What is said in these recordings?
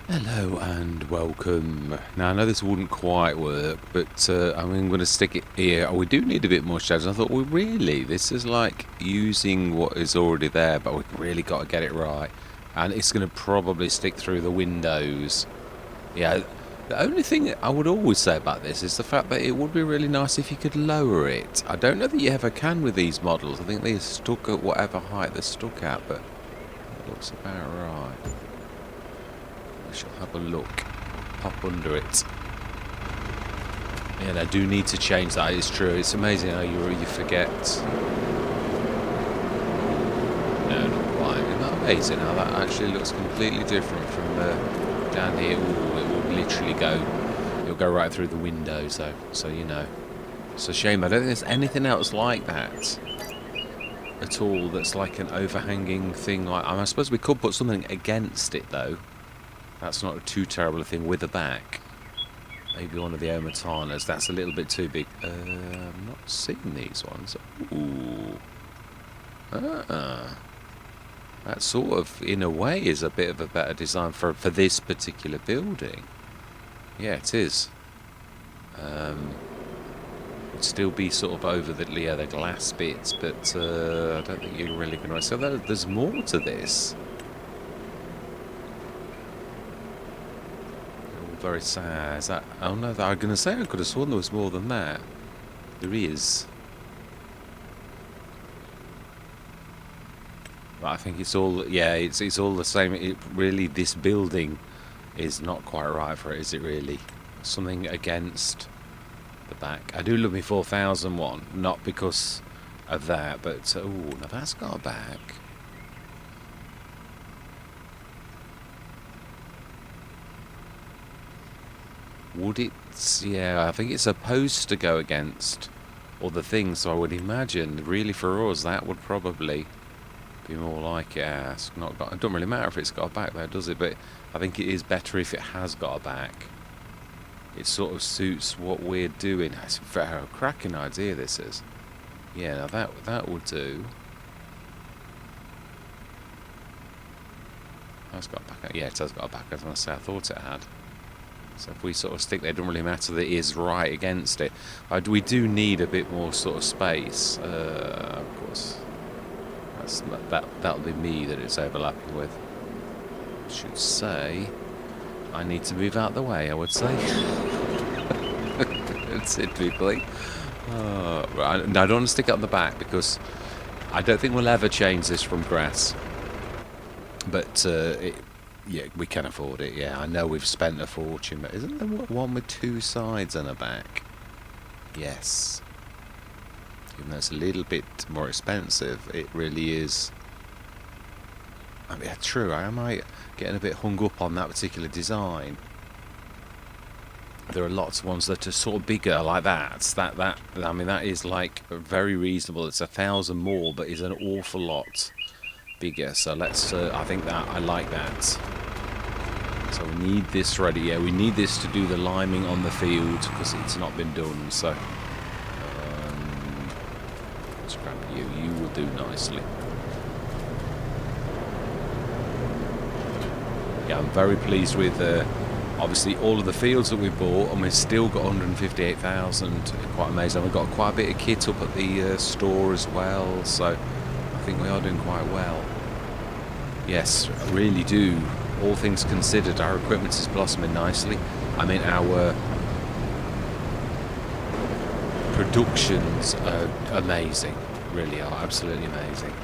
Hello and welcome. Now I know this wouldn't quite work, but I'm going to stick it here. We do need a bit more shadows. I thought, well, really, this is like using what is already there, but we've really got to get it right. And it's going to probably stick through the windows. Yeah, the only thing I would always say about this is the fact that it would be really nice if you could lower it. I don't know that you ever can with these models. I think they're stuck at whatever height they're stuck at, but it looks about right. I shall have a look. Pop under it. Yeah, I do need to change that. It's true. It's amazing how you forget. No, not quite. Isn't that amazing how that actually looks completely different from down here? Ooh, it will literally go. It'll go right through the window. So you know. It's a shame. I don't think there's anything else like that at all. That's like an overhanging thing. Like I suppose we could put something against it though. That's not too terrible a thing with a back. Maybe one of the Omatanas. That's a little bit too big. I'm not seeing these ones. Ooh. That sort of, in a way, is a bit of a better design for this particular building. Yeah, it is. Would still be sort of over the glass bits, but I don't think you're really going to... So there's more to this. Very sad. Is that? Oh no! I'm going to say I could have sworn there was more than that. There is. But I think it's all. Yeah, it's all the same. It really, this building is not quite right for it, is it? Really, something against the back. I do love me 4001, not because of that, but oh, now that's got a back. Would it? Yeah, I think it's supposed to go against other things, so I would imagine, really for us, that would probably be more like it has. Not got, it doesn't really matter if it's got a back there, does it? But I think it is better if it has got a back. It sort of suits what we're doing. It's a very cracking idea, this is. Yeah, now that would do. That's got a back. Yeah, it has got a back. I was going to say, I thought it had. So if we sort of stick there, it doesn't really matter that it is right against it. We do need a bit more sort of space. Of course, that'll be me that it's overlapping with. I should say, I need to move out the way, I would say. Typically. Right, no, I don't want to stick it up the back because I don't think we'll ever change this from grass. But yeah, we can afford it. Yeah, I know we've spent a fortune, but isn't there one with two sides and a back? Yes. Even though it's a little bit more expensive, it really is. I mean, yeah, true. Am I getting a bit hung up on that particular design? There are lots of ones that are sort of bigger like that. I mean, that is like very reasonable. It's 1,000 more, but is an awful lot bigger. So let's. I think that I like that. So we need this ready. Yeah, we need this to do the liming on the field because it's not been done. So let's grab you. You will do nicely. Yeah, I'm very pleased with obviously all of the fields that we bought, and we've still got 158,000. Quite amazing. We've got quite a bit of kit up at the store as well. So I think we are doing quite well. Yes, I really do. All things considered, our equipment is blossoming nicely. I mean, our productions are amazing. Really are, absolutely amazing.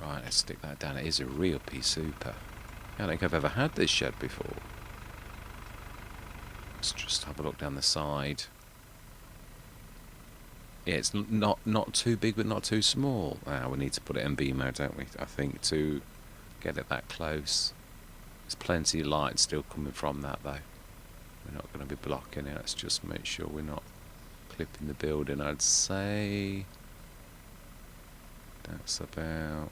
Right, let's stick that down. It is a real pea super. I don't think I've ever had this shed before. Let's just have a look down the side. Yeah, it's not too big, but not too small. We need to put it in B mode, don't we? I think to get it that close. There's plenty of light still coming from that, though. We're not going to be blocking it. Let's just make sure we're not clipping the building. I'd say that's about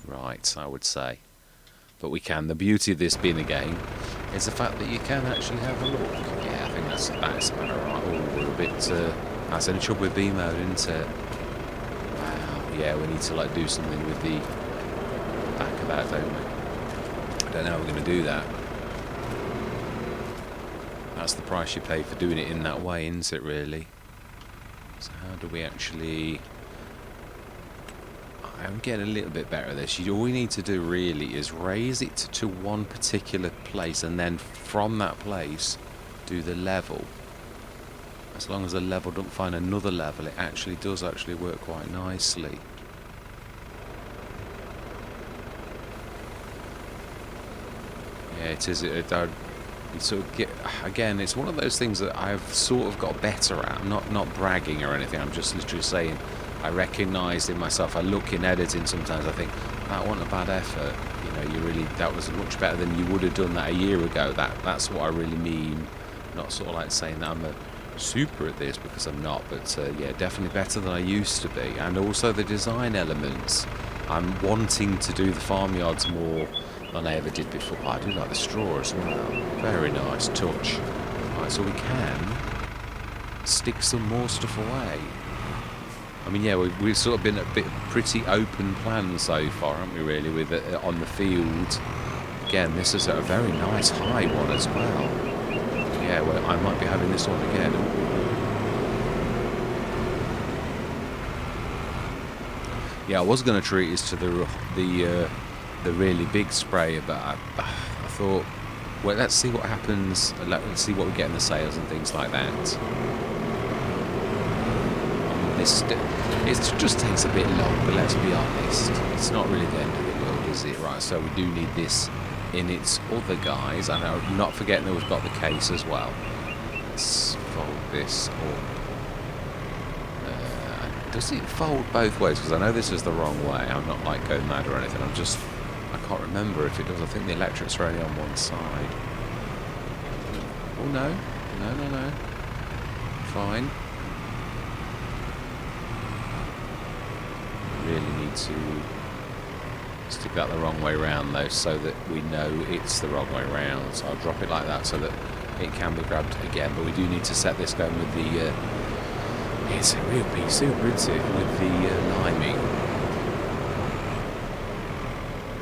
right, I would say. But we can. The beauty of this being a game is the fact that you can actually have a look. Yeah, I think that's about right. Oh, we're a bit. That's any trouble with B mode, isn't it? Wow. Yeah, we need to like do something with the back of that, don't we? I don't know how we're going to do that. That's the price you pay for doing it in that way, isn't it, really? So how do we actually... I'm getting a little bit better at this. All we need to do really is raise it to one particular place, and then from that place do the level. As long as the level don't find another level, it actually does work quite nicely. Yeah, it is. You sort of get, again, it's one of those things that I've sort of got better at. I'm not bragging or anything. I'm just literally saying I recognise in myself. I look in editing sometimes. I think that wasn't a bad effort. You know, that was much better than you would have done that a year ago. That's what I really mean. Not sort of like saying that I'm a super at this, because I'm not. But yeah, definitely better than I used to be. And also the design elements. I'm wanting to do the farmyards more than I ever did before. Oh, I do like the straw as well. Very nice touch. Right, so we can stick some more stuff away. I mean, yeah, we've sort of been a bit pretty open plan so far, haven't we, really, with it on the field. Again, this is a very nice high one as well. Yeah, well, I might be having this one again. Yeah, I was going to treat this to the really big sprayer, but I thought, well, let's see what happens. Let's see what we get in the sales and things like that. It just takes a bit long, but let's be honest, it's not really the end of the world, is it? Right, so we do need this in its other guise, and I'm not forgetting that we've got the case as well. Let's fold this up. Does it fold both ways? Because I know this is the wrong way. I'm not like going mad or anything. I can't remember if it does. I think the electrics are only on one side. Oh no, no. Fine. Really need to stick that the wrong way round though, so that we know it's the wrong way round. So I'll drop it like that so that it can be grabbed again, but we do need to set this going with the it's a real piece super, isn't it, with the liming.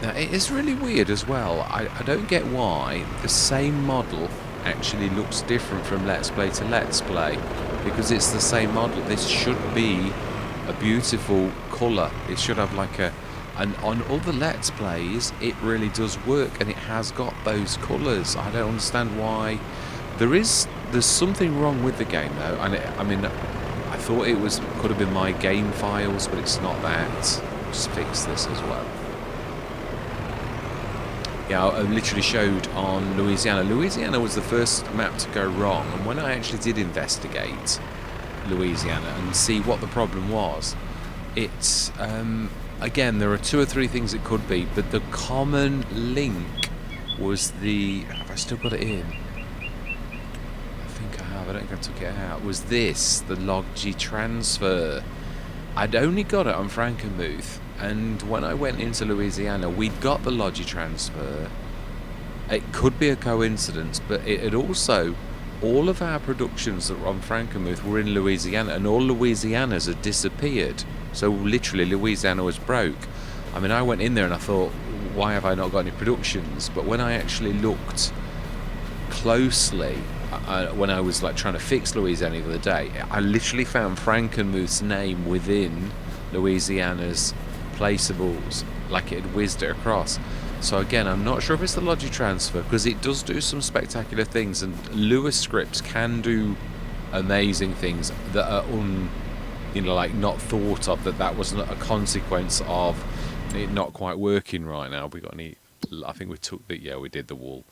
Now it is really weird as well. I don't get why the same model actually looks different from Let's Play to Let's Play, because it's the same model. This should be a beautiful colour. It should have like and on other Let's Plays it really does work, and it has got those colours. I don't understand why. There's something wrong with the game though, and I mean, I thought it could have been my game files, but it's not that. Just fix this as well. Yeah, I literally showed on Louisiana. Louisiana was the first map to go wrong, and when I actually did investigate Louisiana and see what the problem was, it's again, there are 2 or 3 things it could be, but the common link was have I still got it in? I think I have. I don't think I took it out. Was this the Logi transfer? I'd only got it on Frankenmuth, and when I went into Louisiana, we'd got the Logi transfer. It could be a coincidence, but it had also, all of our productions that were on Frankenmuth were in Louisiana, and all Louisianas had disappeared. So literally Louisiana was broke. I mean, I went in there and I thought, why have I not got any productions? But when I actually looked closely, when I was like trying to fix Louisiana the other day, I literally found Frankenmuth's name within Louisiana's placeables, like it had whizzed it across. So again, I'm not sure if it's the Logi transfer, because it does do some spectacular things, and Lewis scripts can do amazing things that are like not thought of, that was not a consequence of it not quite working right now. We got any? I think we took the, yeah, we did the wool.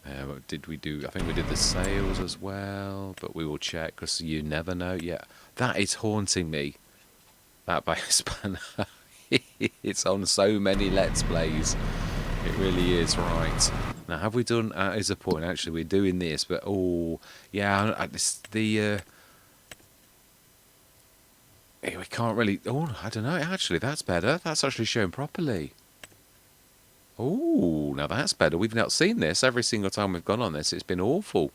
What did we do? I think we did the sales as well, but we will check, because you never know. Yeah, that is haunting me. That by Spanner. It's on so many Let's Plays. It really is. Right. Now, have we done, is a point, actually, we're doing this, but, oh, yeah, we can't really, oh, I don't know, actually, that's better. That's actually shown properly. Oh, now that's better. We've not seen this every single time we've gone on this. It's been awful.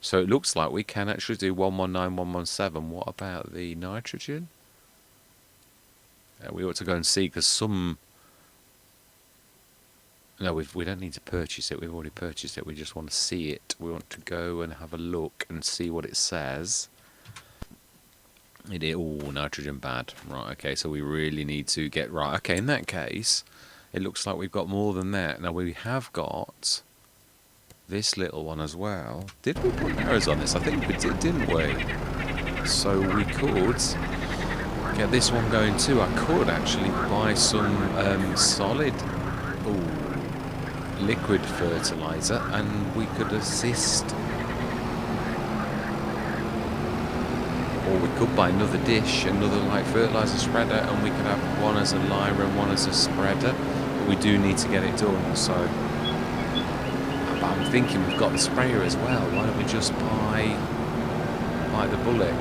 So it looks like we can actually do 119, 117. What about the nitrogen? We ought to go and see, because some No, we don't need to purchase it. We've already purchased it. We just want to see it. We want to go and have a look and see what it says. Oh, nitrogen bad. Right, okay, so we really need to get... Right, okay, in that case, it looks like we've got more than that. Now, we have got this little one as well. Did we put arrows on this? I think we did, didn't we? So we could get this one going too. I could actually buy some solid... Ooh, liquid fertilizer, and we could assist, or we could buy another dish, another like fertilizer spreader, and we could have one as a liner and one as a spreader, but we do need to get it done. So but I'm thinking we've got the sprayer as well. Why don't we just buy the bullet?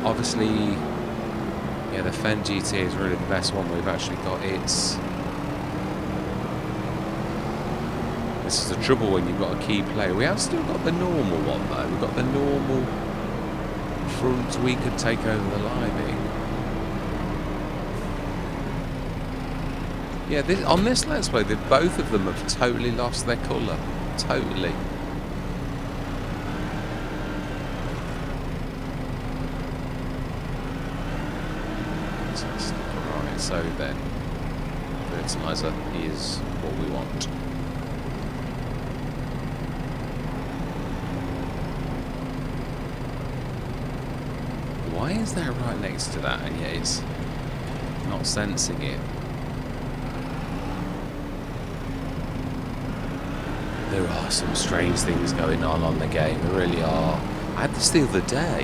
Obviously, yeah, the Fen GT is really the best one we've actually got. This is the trouble when you've got a key player. We have still got the normal one though. We've got the normal front. We could take over the liming. Yeah, on this Let's Play, both of them have totally lost their colour. Totally. Fantastic. Right, so then, fertiliser is what we want. Why is that right next to that and yet it's not sensing it? There are some strange things going on the game, there really are. I had this the other day.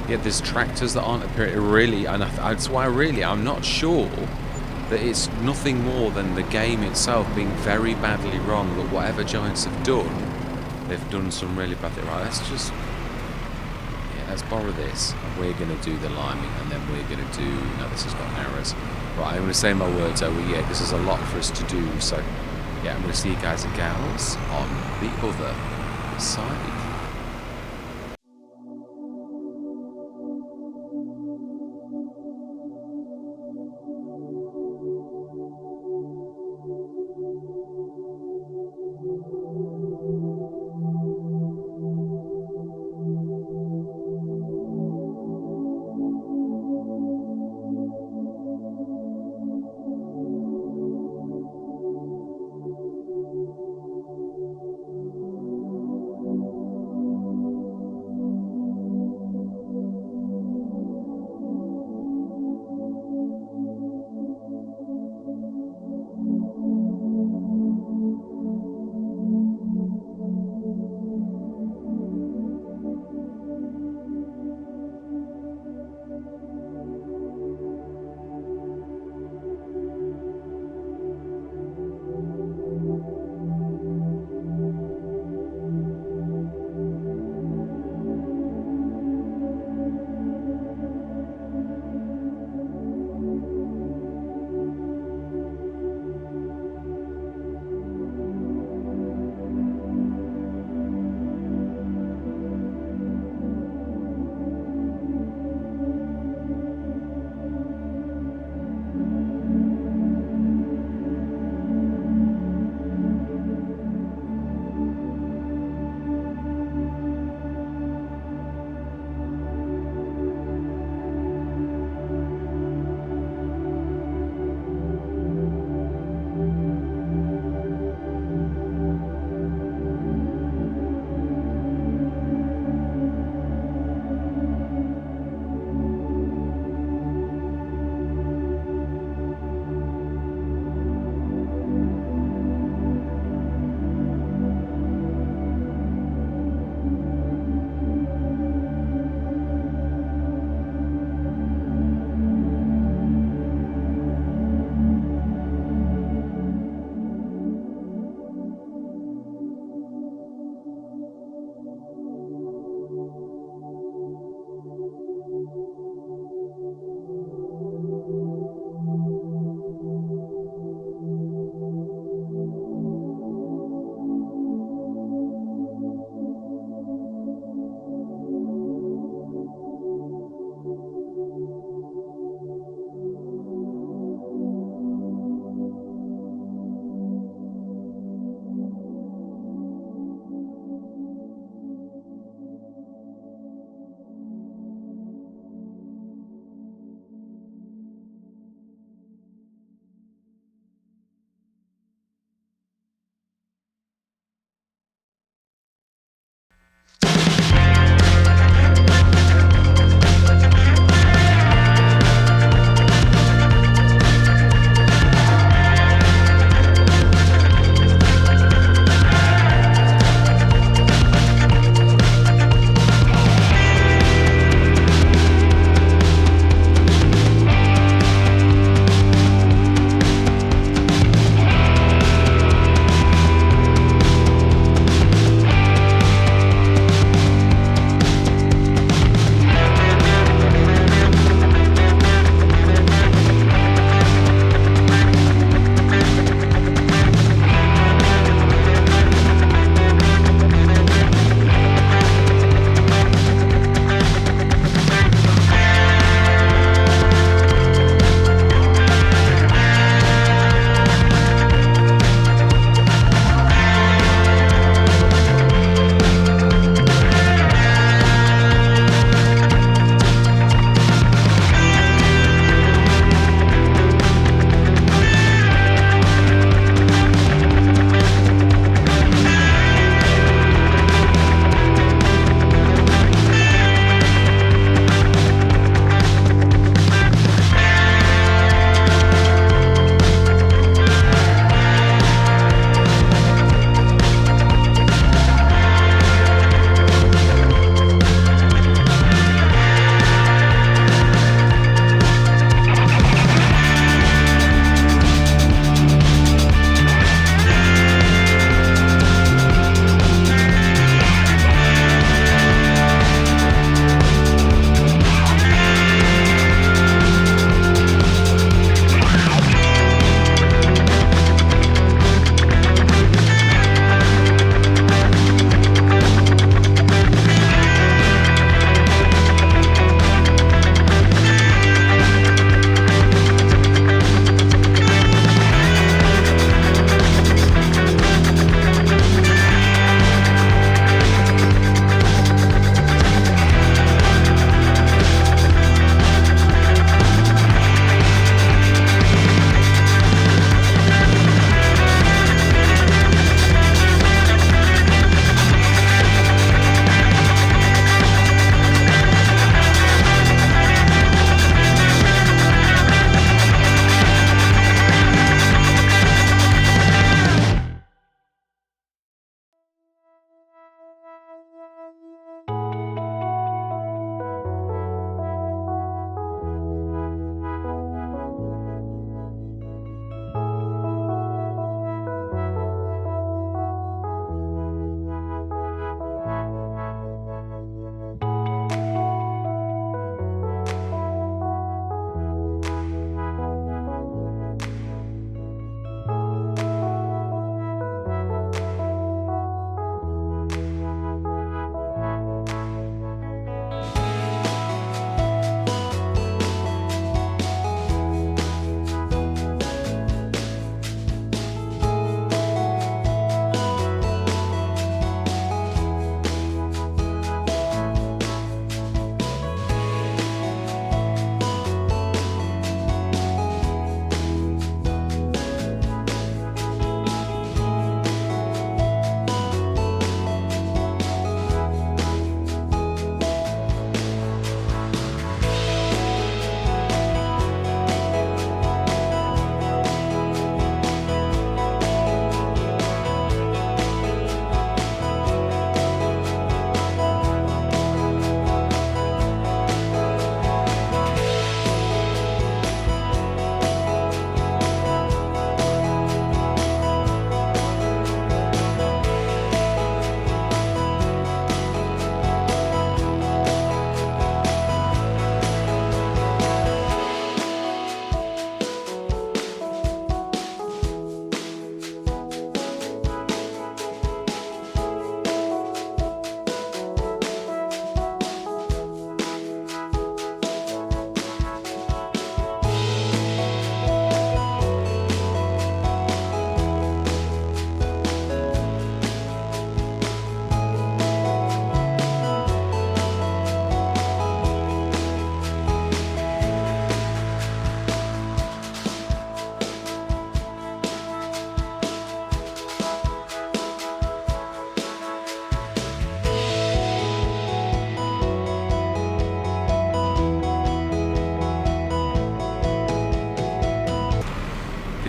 Yeah, there's tractors that aren't appearing, really, and that's why I'm not sure that it's nothing more than the game itself being very badly wrong, that whatever Giants have done, they've done some really bad thing. Right, let's borrow this, and we're going to do the liming, and then we're going to do... No, this has got errors. Right, I'm going to say my words over. Yeah, because there's a lot for us to do. So, yeah, I'm going to see you guys and gals on the other side.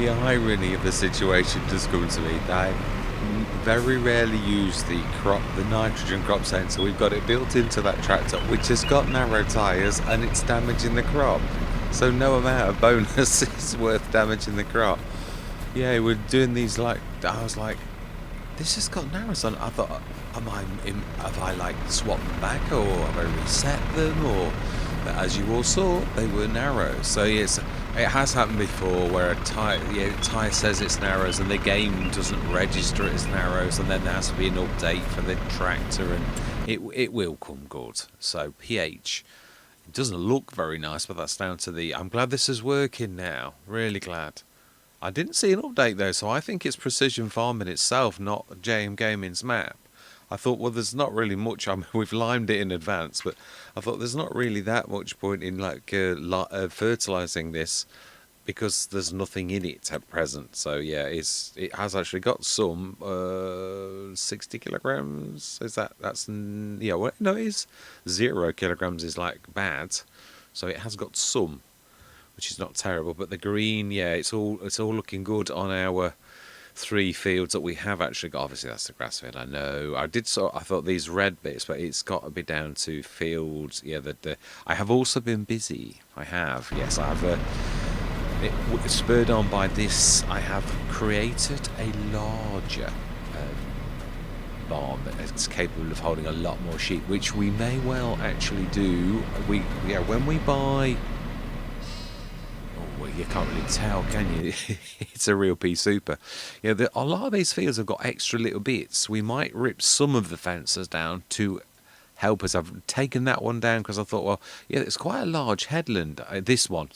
The irony of the situation just comes to me. I very rarely use the nitrogen crop sensor. We've got it built into that tractor, which has got narrow tyres, and it's damaging the crop. So no amount of bonus is worth damaging the crop. Yeah, we're doing these I was like, this has got narrows on it. I thought, have I like swapped them back, or have I reset them, or? But as you all saw, they were narrow. So yes, it has happened before where a tyre says it's narrows and the game doesn't register it as narrows, and then there has to be an update for the tractor, and it will come good. So pH, it doesn't look very nice, but that's down to I'm glad this is working now. Really glad. I didn't see an update though, so I think it's Precision Farming itself, not JMGaming's map. I thought, well, there's not really much. I mean, we've limed it in advance, but I thought there's not really that much point in fertilizing this, because there's nothing in it at present. So yeah, it has actually got some 60 kilograms. Is that's yeah? Well, no, it is 0 kilograms is like bad. So it has got some, which is not terrible. But the green, yeah, it's all looking good on our 3 fields that we have actually got. Obviously that's the grass field, I know. I thought these red bits, but it's got to be down to fields. Yeah, I have also been busy. I have, yes, I have. Spurred on by this, I have created a larger barn that is capable of holding a lot more sheep, which we may well actually do. When we buy. You can't really tell, can you? It's a real pea super. A lot of these fields have got extra little bits. We might rip some of the fences down to help us. I've taken that one down because I thought, well, yeah, it's quite a large headland. This one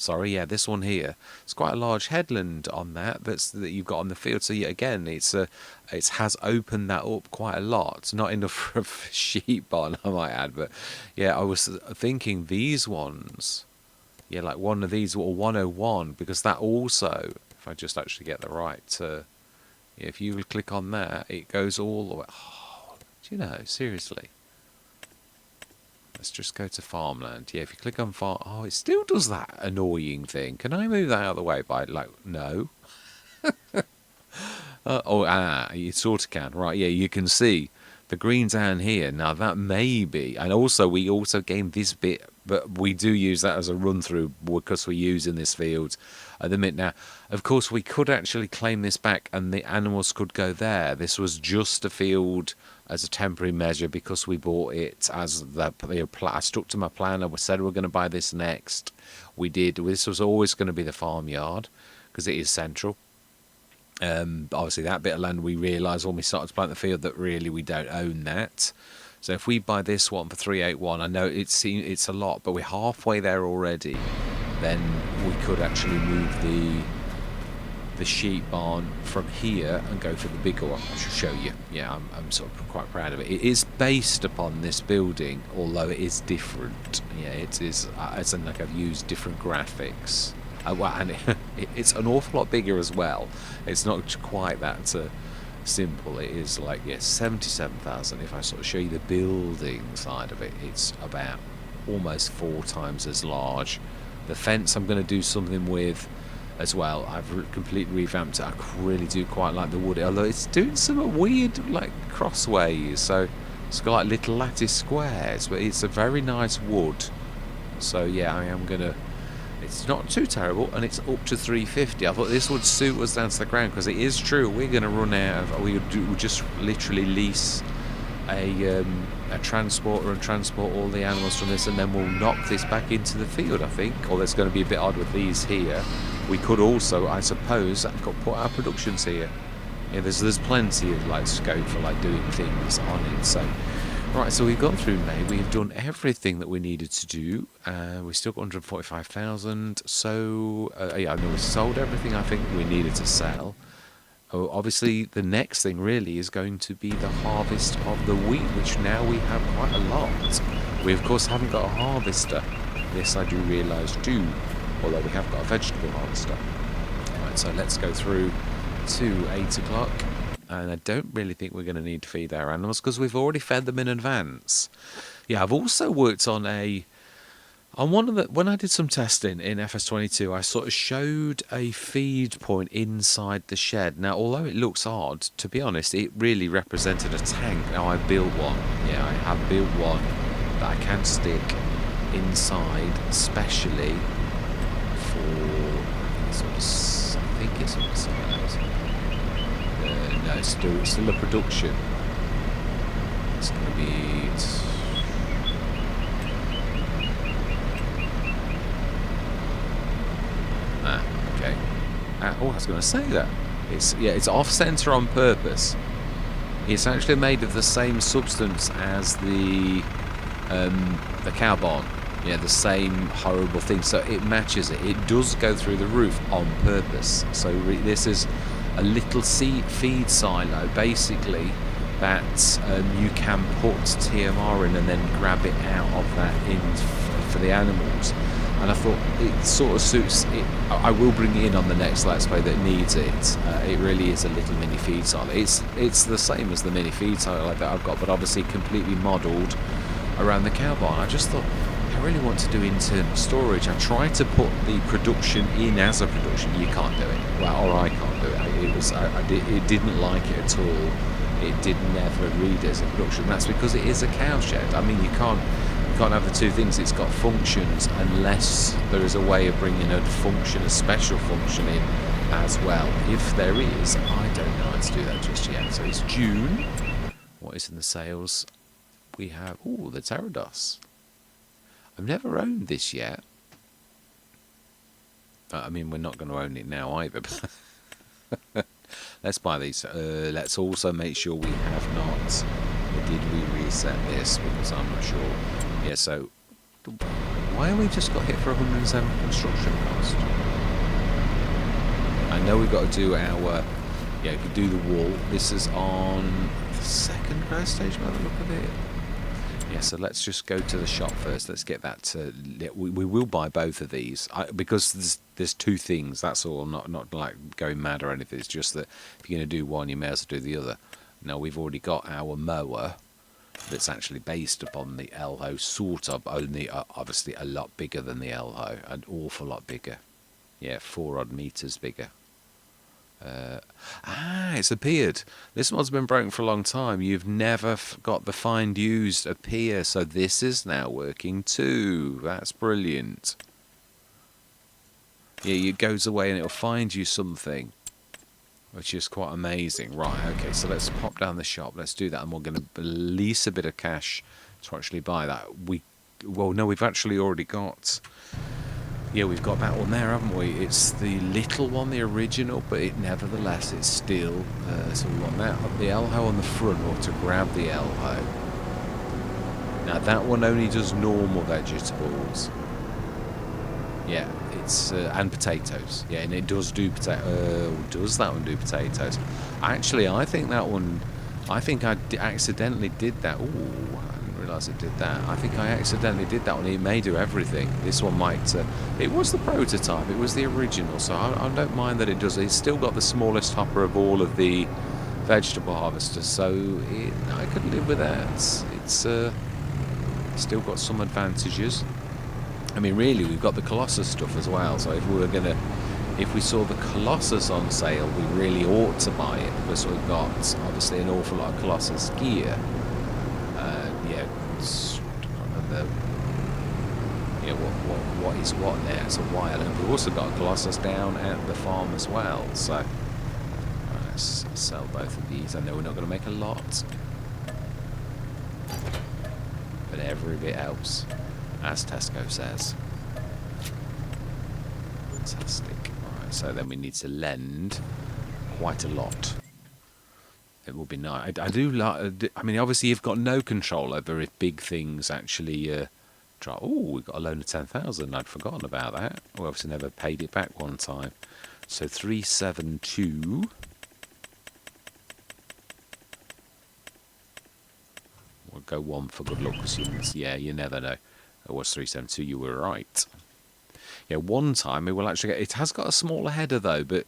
here. It's quite a large headland on that you've got on the field. So yeah, again, it has opened that up quite a lot. It's not enough for a sheep barn, I might add, but yeah, I was thinking these ones. Yeah, like one of these, or 101, because that also, if I just actually get the right, if you click on that, it goes all the way. Oh, do you know, seriously. Let's just go to farmland. Yeah, if you click on farm, oh, it still does that annoying thing. Can I move that out of the way by, no? You sort of can. Right, yeah, you can see the green's down here. Now, that may be, and also, we also gained this bit, but we do use that as a run-through because we're using this field at the minute. Now, of course, we could actually claim this back and the animals could go there. This was just a field as a temporary measure because we bought it as I stuck to my plan. I said we were going to buy this next. We did. This was always going to be the farmyard because it is central. Obviously, that bit of land we realised when we started to plant the field that really we don't own that. So if we buy this one for 381, I know it's a lot, but we're halfway there already. Then we could actually move the sheep barn from here and go for the bigger one. I should show you. Yeah, I'm sort of quite proud of it. It is based upon this building, although it is different. Yeah, it is. It's like I've used different graphics. And it's an awful lot bigger as well. It's not quite that simple. It is like 77,000. If I sort of show you the building side of it, it's about almost 4 times as large. The fence I'm going to do something with as well. I've completely revamped it. I really do quite like the wood, although it's doing some weird like crossways. So it's got like little lattice squares, but it's a very nice wood. So yeah, I am gonna. It's not too terrible, and it's up to 350. I thought this would suit us down to the ground because it is true we're going to run out of. We would just literally lease a transporter and transport all the animals from this, and then we'll knock this back into the field, I think. Or it's going to be a bit odd with these here. We could also, I suppose, put our productions here. Yeah, there's plenty of like scope for like doing things on it. So. Right, so we've gone through May, we've done everything that we needed to do, we've still got 145,000, so, yeah, I know we sold everything I think we needed to sell. Oh, obviously, the next thing really is going to be the harvest of the wheat, which now we have quite a lot. We, of course, haven't got a harvester, this I do realise too, although we have got a vegetable harvester. Right, so let's go through to 8 o'clock. And I don't really think we're going to need to feed our animals because we've already fed them in advance. Yeah, I've also worked on On when I did some testing in FS22, I sort of showed a feed point inside the shed. Now, although it looks odd, to be honest, it really represented a tank. Now, I built one. Yeah, I have built one that I can stick inside, especially for. I think it's on the side. No, it's still a production. It's going to be. Okay. Oh, I was going to say that. It's off center on purpose. It's actually made of the same substance as the cow barn. Yeah, the same horrible thing. So it matches it. It does go through the roof on purpose. So this is a little feed silo, basically, that you can put TMR in and then grab it out of that in for the animals. And I thought it sort of suits it. I will bring it in on the next Let's Play that needs it. It really is a little mini feed silo. It's the same as the mini feed silo that I've got, but obviously completely modelled around the cow barn. I just thought I really want to do internal storage. I tried to put the production in as a production. You can't do it. Well, or I can't do it. It didn't like it at all. It did never read as a production. That's because it is a cow shed. I mean, you can't have the two things. It's got functions unless there is a way of bringing a special function in as well. If there is, I don't know how to do that just yet. So it's June. What is in the sales? We have the Pterodos. I've never owned this yet. I mean, we're not going to own it now either. Let's buy these. Let's also make sure we have not. Did we reset this? Because I'm not sure. Yeah, so why have we just got hit for 107 construction cost? I know we've got to do our. Yeah, we could do the wall. This is on the second growth stage by the look of it. Yeah, so let's just go to the shop first. Let's get that. We will buy both of these because there's two things. That's all. Not like going mad or anything. It's just that if you're going to do one, you may as well do the other. Now we've already got our mower that's actually based upon the Elho, sort of. Only obviously a lot bigger than the Elho, an awful lot bigger. Yeah, 4 odd meters bigger. It's appeared. This one's been broken for a long time. You've never got the find used appear, so this is now working too. That's brilliant. Yeah, it goes away and it'll find you something, which is quite amazing. Right, okay, so let's pop down the shop. Let's do that, and we're going to release a bit of cash to actually buy that. Well, no, we've actually already got. Yeah, we've got that one there, haven't we? It's the little one, the original, but nevertheless, it's still. So we want that, the Elho on the front, or to grab the Elho. Now that one only does normal vegetables. Yeah, it's and potatoes. Yeah, and it does do potato. Does that one do potatoes? Actually, I think that one. I think I accidentally did that. Ooh, I didn't realise it did that. I think I accidentally did that one. It may do everything. This one might. It was the prototype. It was the original, so I don't mind that it does. It's still got the smallest hopper of all of the vegetable harvesters, so I could live with that. It's still got some advantages. I mean, really, we've got the Colossus stuff as well. So if we saw the Colossus on sale, we really ought to buy it because we've got obviously an awful lot of Colossus gear. What is what now? It's a while, and we've also got a Colossus down at the farm as well. So let's sell both of these. I know we're not going to make a lot, but every bit helps, as Tesco says. Fantastic. Alright, so then we need to lend quite a lot. It will be nice. I do like. I mean, obviously, you've got no control over if big things actually try. Oh, we got a loan of 10,000. I'd forgotten about that. We obviously never paid it back one time. So 372. We'll go one for good luck. You never know. It was 372. You were right. Yeah, one time it will actually get. It has got a smaller header though, but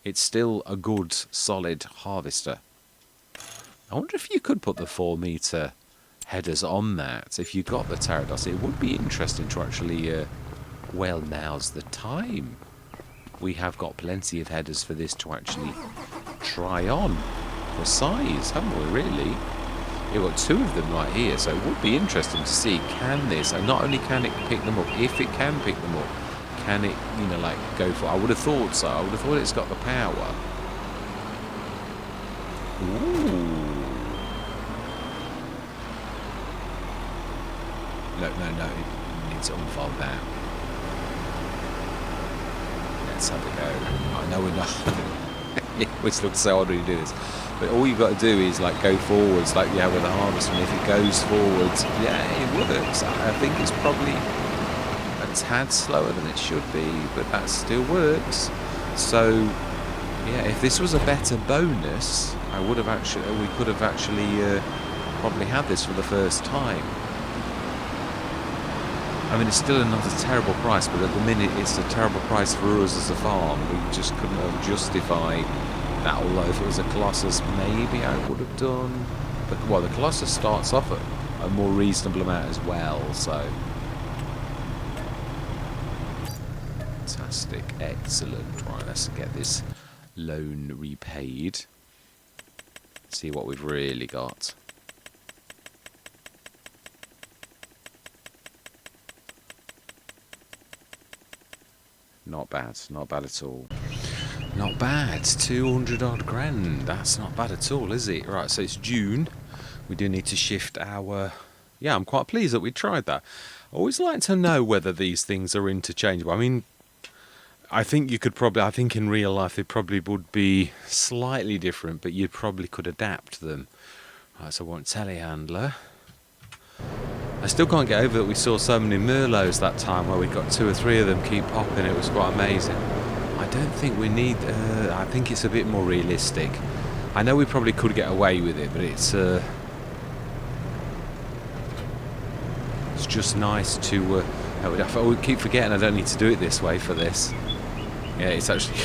it's still a good, solid harvester. I wonder if you could put the 4 meter headers on that. If you got the Pterodos, it would be interesting to actually... well, now's the time. We have got plenty of headers for this to actually try on for size, haven't we, really? You've got 2 of them right here, so it would be interesting to see, can this, and not only can it pick them up, if it can pick them up, can it, you know, like, go for... I would have thought so. I would have thought it's got the power. Ooh. No, it needs to unfold that. Let's have a go. I know we're not... Which looks so odd when you do this. But all you've got to do is, like, go forwards, like you have with the harvester, and if it goes forwards, yeah, it works. I think it's probably a tad slower than it should be, but that still works. So, yeah, if this was a better bonus, we could have actually probably had this for the first time. I mean, it's still not a terrible price, but at the minute it's a terrible price for us as a farm. We just couldn't have justified that, although if it was a Colossus, maybe I would have done. But, well, the Colossus starts off at a more reasonable amount as well, so... Fantastic, excellent. Right, let's get this loan repaid. See what we've really got. Not bad at all. Not bad, 200 odd grand. That's not bad at all, is it? Right, so it's June. We do need to shift our... Yeah, I'm quite pleased that we tried that. I always like to know whether these things are interchangeable. I mean, I think you could probably... I think in real life they probably would be slightly different, but you probably could adapt them. Right, so I want telehandler. I still can't get over that we saw so many Merlots that time where we got 2 or 3 of them keep popping. It was quite amazing. I don't think we need... I think it's a bit more realistic. I know we probably could get away with it, but it's just nice to... I keep forgetting I don't need to do it this way for this. Yeah, it's actually...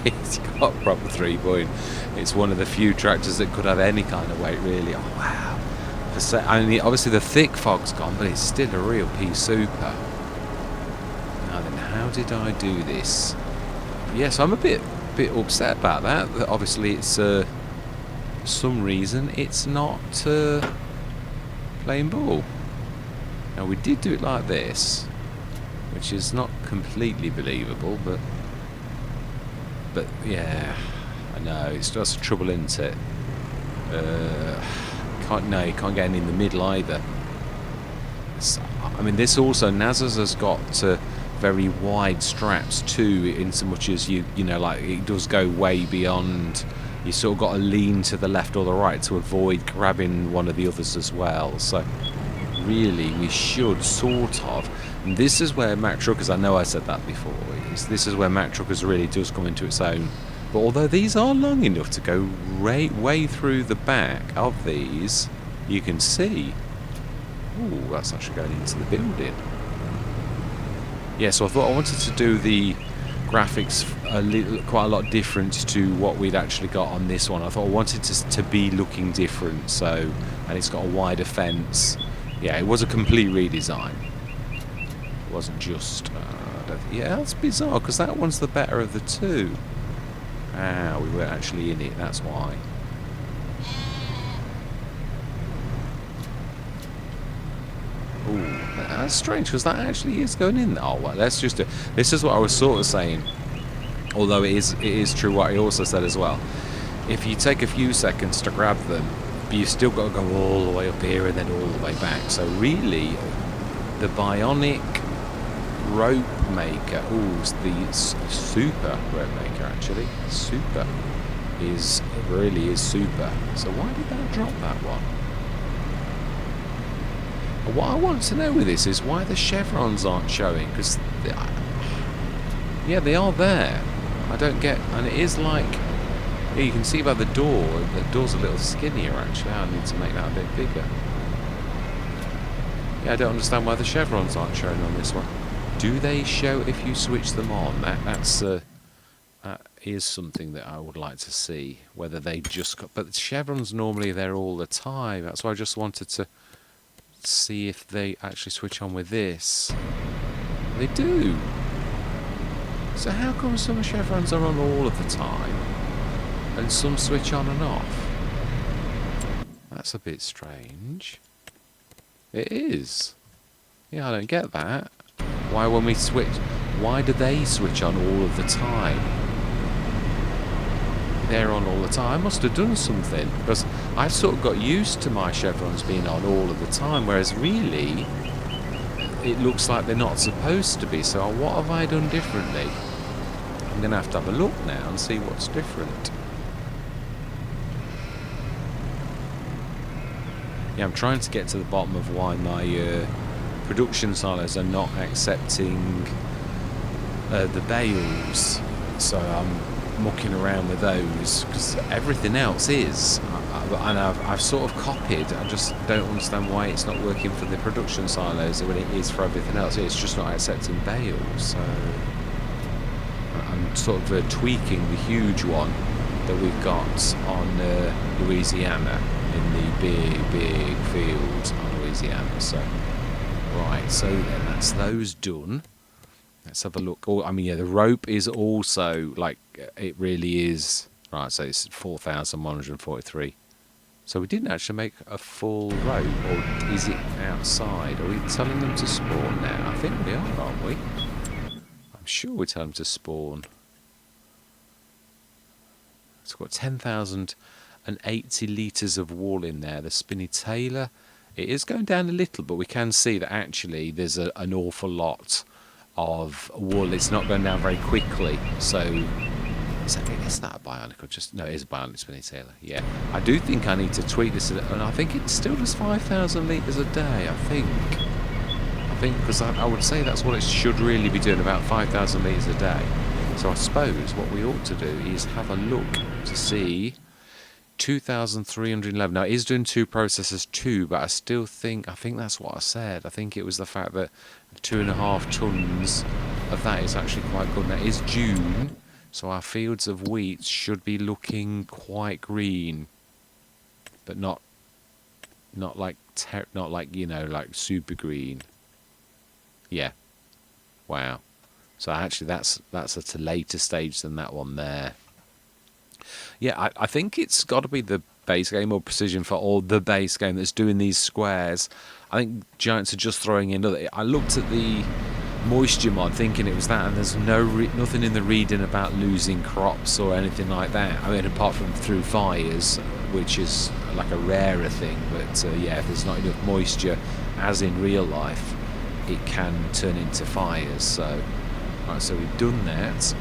it's got proper 3-point. It's one of the few tractors that could have any kind of weight, really. Oh, wow. I mean, obviously the thick fog's gone, but it's still a real pea super. Now then, how did I do this? Yes, I'm a bit upset about that. Obviously, it's for some reason it's not playing ball. Now we did do it like this, which is not completely believable, but yeah, I know it's just trouble, isn't it? You can't get any in the middle either. I mean, this also, Nazas has got very wide straps too, in so much as you know, like, it does go way beyond. You sort of got to lean to the left or the right to avoid grabbing one of the others as well. So really, we should sort of. And this is where Mack Truckers, I know I said that before, this is where Mack Truckers really does come into its own. But although these are long enough to go way through the back of these, you can see. Ooh, that's actually going into the building. Yeah, so I thought I wanted to do the graphics quite a lot different to what we'd actually got on this one. I thought I wanted to be looking different, so, and it's got a wider fence. Yeah, it was a complete redesign. It wasn't just... yeah, that's bizarre, because that one's the better of the 2. Ah, we weren't actually in it, that's why. Ooh, that's strange, because that actually is going in there. Oh, well, let's just do... This is what I was sort of saying, although it is true what I also said as well. If you take a few seconds to grab them, but you've still got to go all the way up here and then all the way back. So really, the bionic rope maker, the super rope maker actually, super really is super. So why did that drop that one? What I want to know with this is why the chevrons aren't showing, because yeah, they are there. I don't get, and it is like, yeah, you can see by the door's a little skinnier actually. I need to make that a bit bigger. Yeah, I don't understand why the chevrons aren't showing on this one. Do they show if you switch them on? That is something that I would like to see, whether they just got... But the chevrons normally there all the time. That's why I just wanted to Let's see if they actually switch on with this. They do. So how come some chevrons are on all of the time and some switch on and off? That's a bit strange. It is. Yeah, I don't get that. Why when we switch... Why do they switch on all of the time? They're on all the time. I must have done something. Because I've sort of got used to my chevrons being on all of the time. Whereas really, it looks like they're not supposed to be. So what have I done differently? I'm going to have a look now and see what's different. Yeah, I'm trying to get to the bottom of why my production silos are not accepting the bales. So I'm mucking around with those because everything else is. And I've sort of copied. I just don't understand why it's not working for the production silos when it is for everything else. It's just not accepting bales. So I'm sort of tweaking the huge one that we've got on Louisiana in the big fields on Louisiana. So right, so then that's those done. Let's have a look. Oh, I mean, yeah, the rope is also like it really is. Right, so it's 4,143. So we didn't actually make a full rope, or is it outside? Are we telling them to spawn now? I think we are, aren't we? I'm sure we're telling them to spawn. It's got 10,080 litres of wool in there. The spinny tailor, it is going down a little, but we can see that actually there's an awful lot of wool. It's not going down very quickly. So is that a bionic or just... No, it is a bionic spinny tailor. Yeah. I do think I need to tweak this, and I think it still does 5,000 litres a day, I think. Because I would say that's what it should really be doing, about 5,000 litres a day. So I suppose what we ought to do is have a look to see 2,311. Now it is doing 2 processors too, but I still think, I think that's what I said. I think it was the fact that 2.5 tons of that is actually quite good. Now it is June, so our fields of wheat should be looking quite green, but not like you know, like super green. Yeah. Wow. So actually that's at a later stage than that one there. Yeah, I think it's got to be the base game or Precision for all the base game that's doing these squares. I think Giants are just throwing in other... I looked at the moisture mod thinking it was that, and there's nothing in the reading about losing crops or anything like that. I mean, apart from through fires, which is like a rarer thing. But yeah, if there's not enough moisture, as in real life, it can turn into fires. So, right, so we've done that.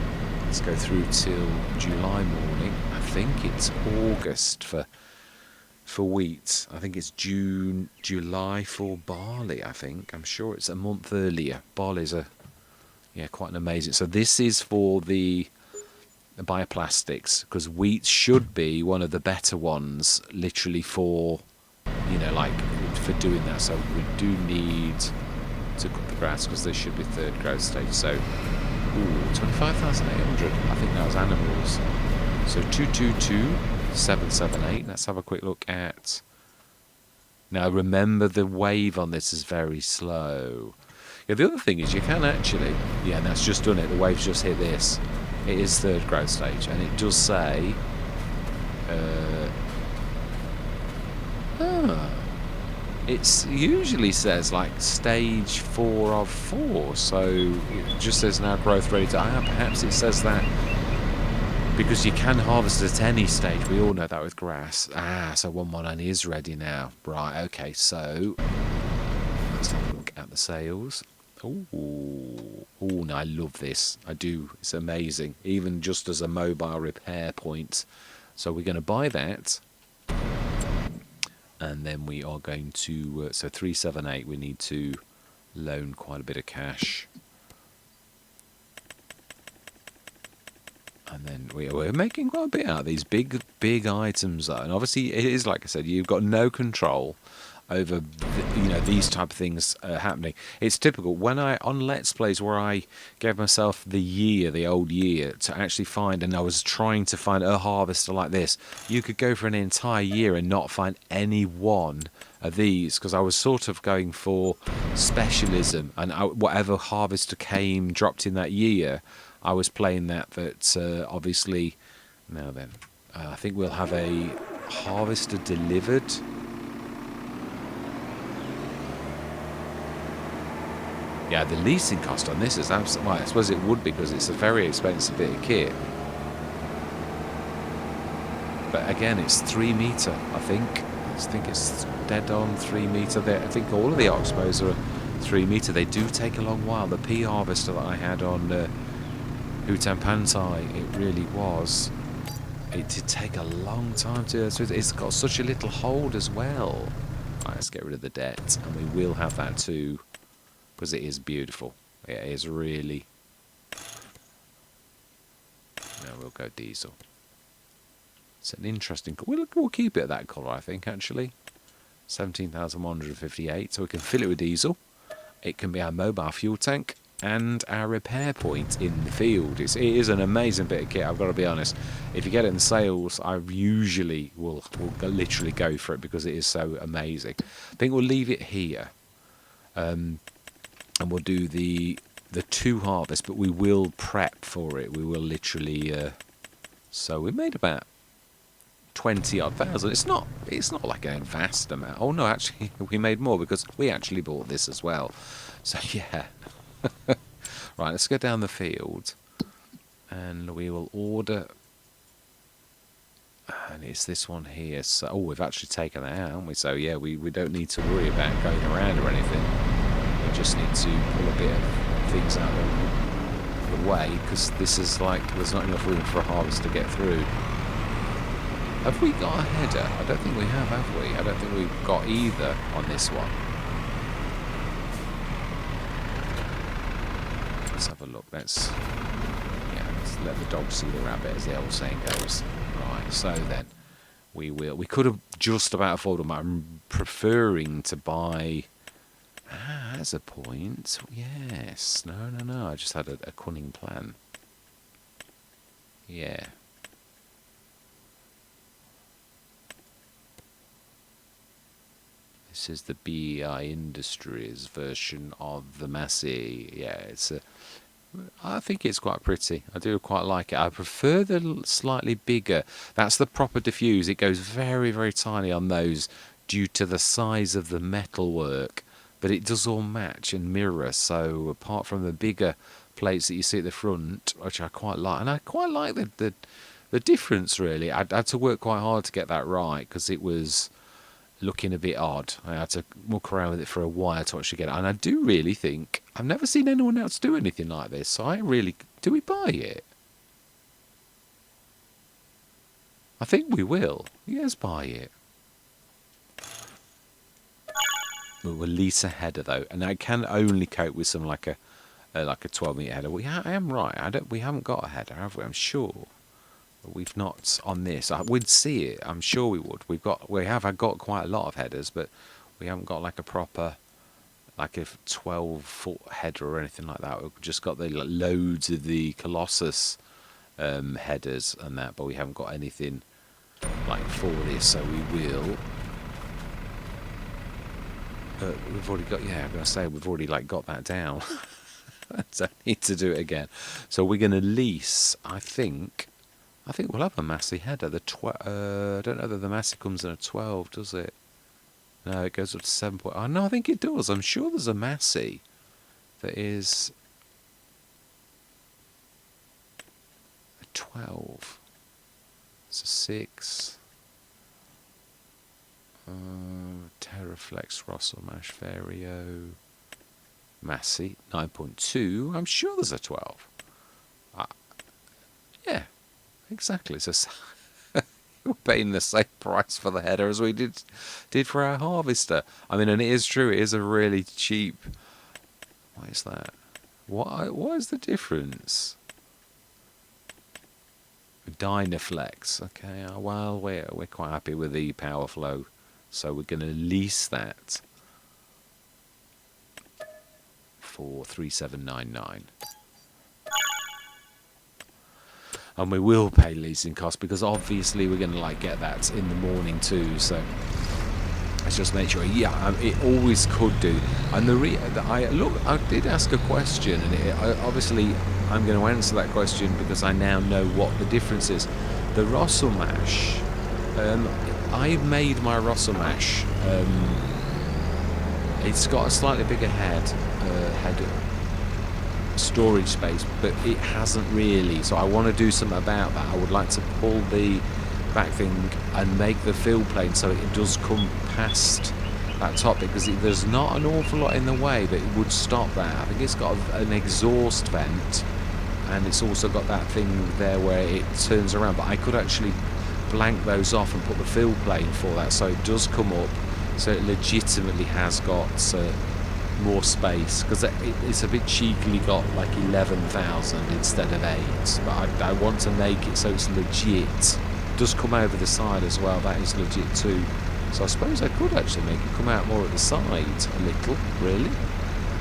Let's go through till July morning. I think it's August for wheat. I think it's June, July for barley. I think I'm sure it's a month earlier. Barley's quite an amazing. So this is for the bioplastics, because wheat should be one of the better ones, literally for, you know, like for doing that. So we do need to cut the grass because there should be 3rd growth stage. So 25,800. I think that was animals. So 222,778. Let's have a quick look at. Now remember, the wave on this is very slow. Yeah, the other thing is you can actually. Yeah, and that's just done it. The wave's just hit this. It is 3rd growth stage, and it does say. It usually says like stage 4 of 4, so it just says now growth ready to... perhaps it says that because you can harvest at any stage. We all know that with grass. So 119 is ready now. Right, okay, so let's have a look at the sales. Oh, no, I love this. I do. It's amazing, even just as a mobile repair point. So we're going to buy that. And then we are going to, so 378, we need to loan quite a bit of cash. And then we're making quite a bit out of these big items, though. And obviously, it is, like I said, you've got no control over, these type of things happening. It's typical. When on Let's Plays where I gave myself the old year, to actually find, and I was trying to find a harvester like this, you could go for an entire year and not find any one are these, because I was sort of going for specialism, and whatever harvester came dropped in that year, I was playing that. But obviously, now then, I think we'll have a harvester delivered. Yeah, the leasing cost on this is absolutely, well, I suppose it would be because it's a very expensive bit of kit. But again, it's 3 metre, I think. I think it's dead on 3 metre there. I think all of the Oxbows are 3 metre. They do take a long while. The P harvester that I had on Hutan Pantai, it really was. It did take a long time to. So it's got such a little hold as well. Right, let's get rid of the debt, and we will have that too, because it is beautiful. It is really. No, we'll go diesel. It's an interesting. We'll keep it at that colour, I think. Actually, 17,158. So we can fill it with diesel. It can be our mobile fuel tank and our repair point in the field. It is an amazing bit of kit, I've got to be honest. If you get it in sales, I usually will literally go for it because it is so amazing. I think we'll leave it here, and we'll do the 2 harvests, but we will prep for it. We will literally. So we made about 20-odd thousand. It's not like a vast amount. Oh no, actually we made more because we actually bought this as well. So yeah. Right, let's go down the field and we will order, and it's this one here. So, oh, we've actually taken that out, haven't we? So yeah, we don't need to worry about going around or anything. We just need to pull a bit of things out of the way, because this is like, there's not enough room for a harvest to get through. Have we got a header? I don't think we have we? I don't think we've got either on this one. Let's have a look. Let's let the dog see the rabbit, as the old saying goes. Right, so then we could have just about afforded them. I'm preferring to buy. That's a point. Yes. No. I just had a cunning plan. Yeah. This is the BEI Industries version of the Massey. Yeah, I think it's quite pretty. I do quite like it. I prefer the slightly bigger. That's the proper diffuse. It goes very, very tiny on those due to the size of the metalwork. But it does all match and mirror. So apart from the bigger plates that you see at the front, which I quite like. And I quite like the difference, really. I had to work quite hard to get that right, because it was looking a bit odd. I had to muck around with it for a while to actually get it. And I do really think, I've never seen anyone else do anything like this, so I really, do we buy it? I think we will. Yes, buy it. We'll lease a header though, and I can only cope with some like a 12-meter header. I am right. We haven't got a header, have we? I'm sure. We've not on this. I would see it. I'm sure we would. We have got quite a lot of headers, but we haven't got like a proper, like a 12-foot header or anything like that. We've just got the loads of the Colossus headers and that, but we haven't got anything like for this. So we will. We've already got. Yeah, I'm gonna say we've already like got that down. So I need to do it again. So we're gonna lease. I think we'll have a Massey header. I don't know that the Massey comes in a 12, does it? No, it goes up to 7. Oh, no, I think it does. I'm sure there's a Massey that is a 12. It's a 6. Terraflex, Russell, Mash, Vario, Massey, 9.2. I'm sure there's a 12. Yeah. Exactly. So we're paying the same price for the header as we did for our harvester. I mean, and it is true. It is a really cheap. What is that? What is the difference? Dynaflex. Okay. Well, we're quite happy with the power flow, so we're going to lease that for 3,799. And we will pay leasing costs because obviously we're going to like get that in the morning too. So let's just make sure. Yeah, it always could do. And I did ask a question, and obviously I'm going to answer that question because I now know what the difference is. The Russell mash, I made my Russell mash. It's got a slightly bigger head storage space, but it hasn't really. So I want to do something about that. I would like to pull the back thing and make the fill plane so it does come past that top bit, because there's not an awful lot in the way that it would stop that. I think it's got an exhaust vent, and it's also got that thing there where it turns around, but I could actually blank those off and put the fill plane for that, so it does come up, so it legitimately has got more space, because it's a bit cheekily got like 11,000 instead of 8, but I want to make it so it's legit. It does come over the side as well, that is legit too. So I suppose I could actually make it come out more at the side a little, really.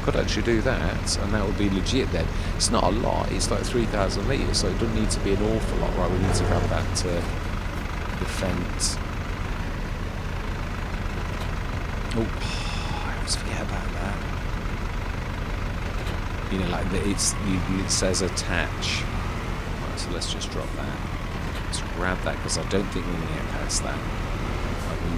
Could actually do that, and that would be legit then. It's not a lot, it's like 3,000 litres, so it doesn't need to be an awful lot. Right, we need to grab that defence. Oh, I always forget about that. You know, like it says attach. Right, so let's just drop that. Let's grab that, because I don't think we're going to get past that.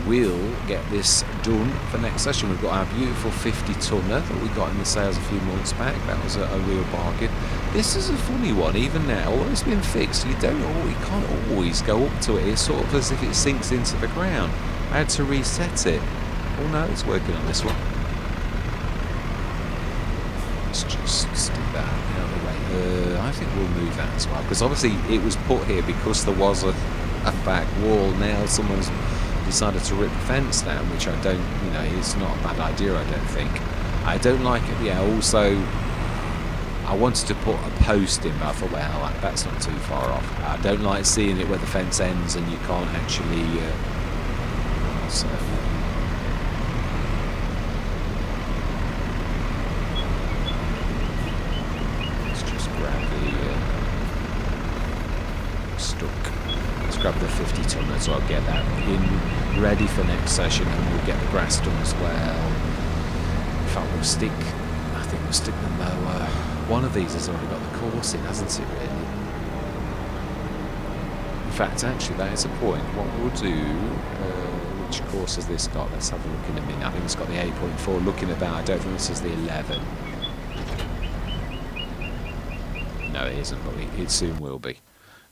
We will get this done for next session. We've got our beautiful 50-tonner that we got in the sales a few months back. That was a real bargain. This is a funny one, even now, although it's been fixed. You can't always go up to it. It's sort of as if it sinks into the ground. I had to reset it. Oh no, it's working on this one. Let's just stick that out of the way. I think we'll move that as well, because obviously it was put here because there was a back wall. Now someone's decided to rip the fence down, which I don't, it's not a bad idea, I don't think. I don't like it, yeah, also, I wanted to put a post in, but I thought, well, that's not too far off. I don't like seeing it where the fence ends and you can't actually, so. Let's just grab the, stuck. Grab the 50-tonner, so I'll get that in ready for next session, and we'll get the grass done as well. In fact, I think we'll stick the mower. One of these has already got the course in, hasn't it, really? In fact, actually, that is a point. What we'll do, which course has this got? Let's have a look in a minute. I think it's got the 8.4. Looking about, I don't think this is the 11. No, it isn't, but it soon will be.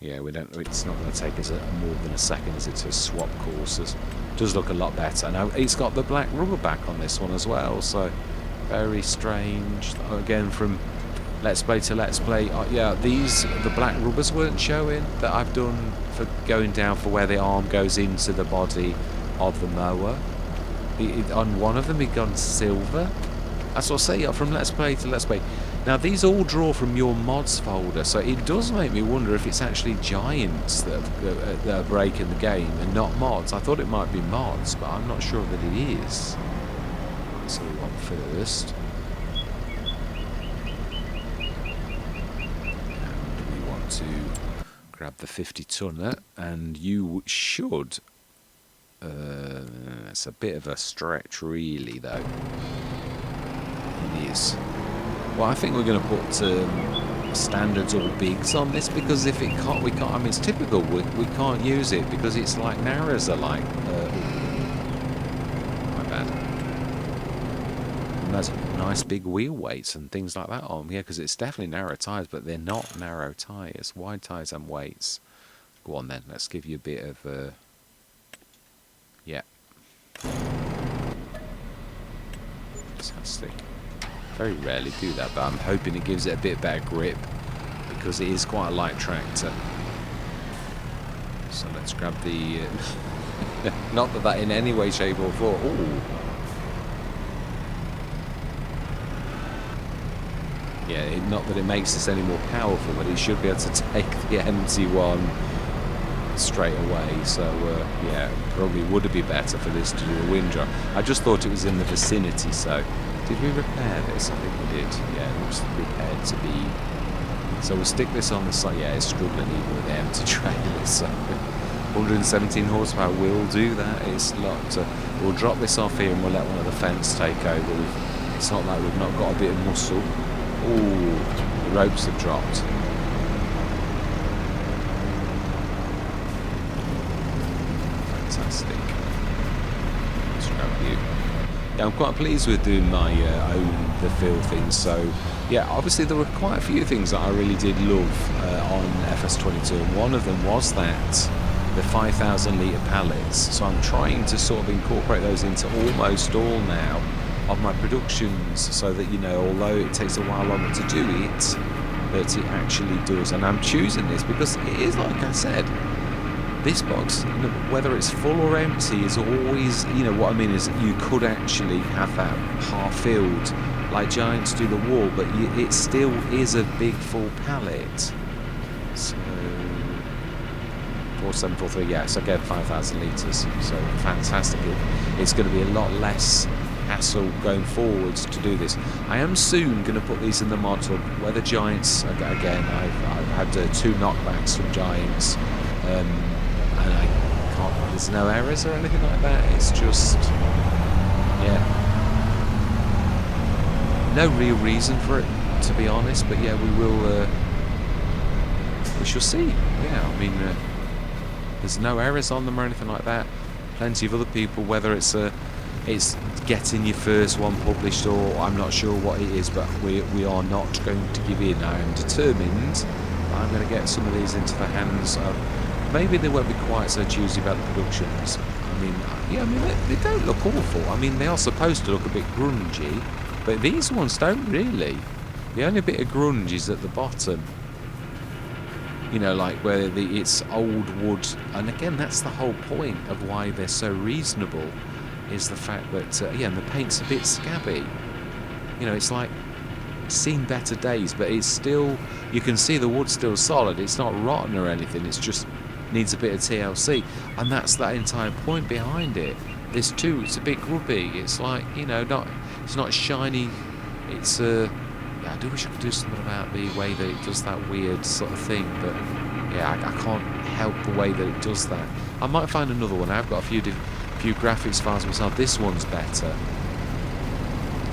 Yeah, it's not going to take us more than a second as it to swap courses. It does look a lot better. Now, it's got the black rubber back on this one as well, so very strange. Again, from Let's Play to Let's Play. Yeah, the black rubbers weren't showing that I've done for going down for where the arm goes into the body of the mower. On one of them, it gone silver. That's what I say, from Let's Play to Let's Play. Now, these all draw from your mods folder, so it does make me wonder if it's actually giants that are breaking the game and not mods. I thought it might be mods, but I'm not sure that it is. So we want first. And we want to grab the 50-tonner, and you should... it's a bit of a stretch, really, though. It is. Well, I think we're going to put standards or bigs on this, because if we can't, I mean, it's typical, we can't use it because it's like narrows are like, my bad. And there's nice big wheel weights and things like that on, yeah, because it's definitely narrow tyres, but they're not narrow tyres, wide tyres and weights. Go on then, let's give you a bit of, yeah. Fantastic. Very rarely do that, but I'm hoping it gives it a bit better grip, because it is quite a light tractor. So let's grab the... not that in any way, shape or form... Ooh. Yeah, not that it makes this any more powerful, but it should be able to take the empty one straight away. So, yeah, probably would be better for this to do a windrow. I just thought it was in the vicinity, so... Did we repair this? I think we did. Yeah, it looks repaired to be... So we'll stick this on the side. Yeah, it's struggling even with the empty trailers. So 117 horsepower will do that. It's locked. We'll drop this off here and we'll let one of the fence take over. It's not like we've not got a bit of muscle. Ooh, the ropes have dropped. Fantastic. Let's grab you. Yeah, I'm quite pleased with doing my own the field things. So yeah, obviously there were quite a few things that I really did love on FS22, and one of them was that the 5,000 litre pallets. So I'm trying to sort of incorporate those into almost all now of my productions, so that, you know, although it takes a while longer to do it, that it actually does. And I'm choosing this because it is, like I said, this box, you know, whether it's full or empty, is always, you know, what I mean is you could actually have that half filled like Giants do the wall, but it still is a big full pallet. So 4743, yeah, so again 5,000 litres, so fantastic. It's going to be a lot less hassle going forwards to do this. I am soon going to put these in the mod hub, where the Giants, again, I've had 2 knockbacks from Giants, and I can't, there's no errors or anything like that, it's just, yeah, no real reason for it, to be honest, but yeah, we shall see. Yeah, I mean, there's no errors on them or anything like that. Plenty of other people, whether it's getting your first one published, or I'm not sure what it is, but we are not going to give in. I am determined that I'm going to get some of these into the hands of, maybe they won't be quite so choosy about the productions. I mean, yeah, I mean, they don't look awful. I mean, they are supposed to look a bit grungy, but these ones don't really. The only bit of grunge is at the bottom. You know, like where it's old wood, and again, that's the whole point of why they're so reasonable, is the fact that yeah, and the paint's a bit scabby. You know, it's like seen better days, but it's still, you can see the wood's still solid. It's not rotten or anything. It's just needs a bit of TLC, and that's that entire point behind it. This too, it's a bit grubby. It's like, you know, it's not shiny. It's yeah, I do wish I could do something about the way that it does that weird sort of thing, but yeah, I can't help the way that it does that. I might find another one. I've got a few graphics files myself. This one's better.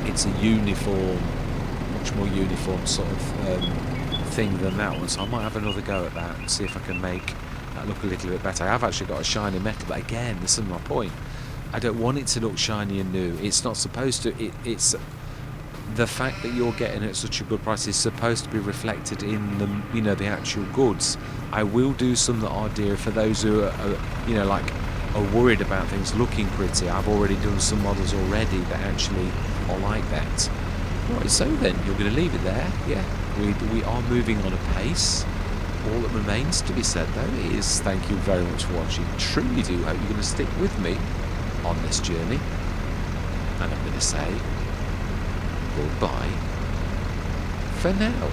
It's a uniform, much more uniform sort of thing than that one, so I might have another go at that and see if I can make that look a little bit better. I have actually got a shiny metal, but again, this is my point. I don't want it to look shiny and new. It's not supposed to. It's the fact that you're getting it at such a good price is supposed to be reflected in the, you know, the actual goods. I will do some that are dear for those who are, you know, like, are worried about things looking pretty. I've already done some models already that actually are like that. Right, so then you're going to leave it there. Yeah, we are moving on a pace. All that remains to be said, though, is thank you very much for watching. Truly do hope you're going to stick with me on this journey, and I'm going to say goodbye for now.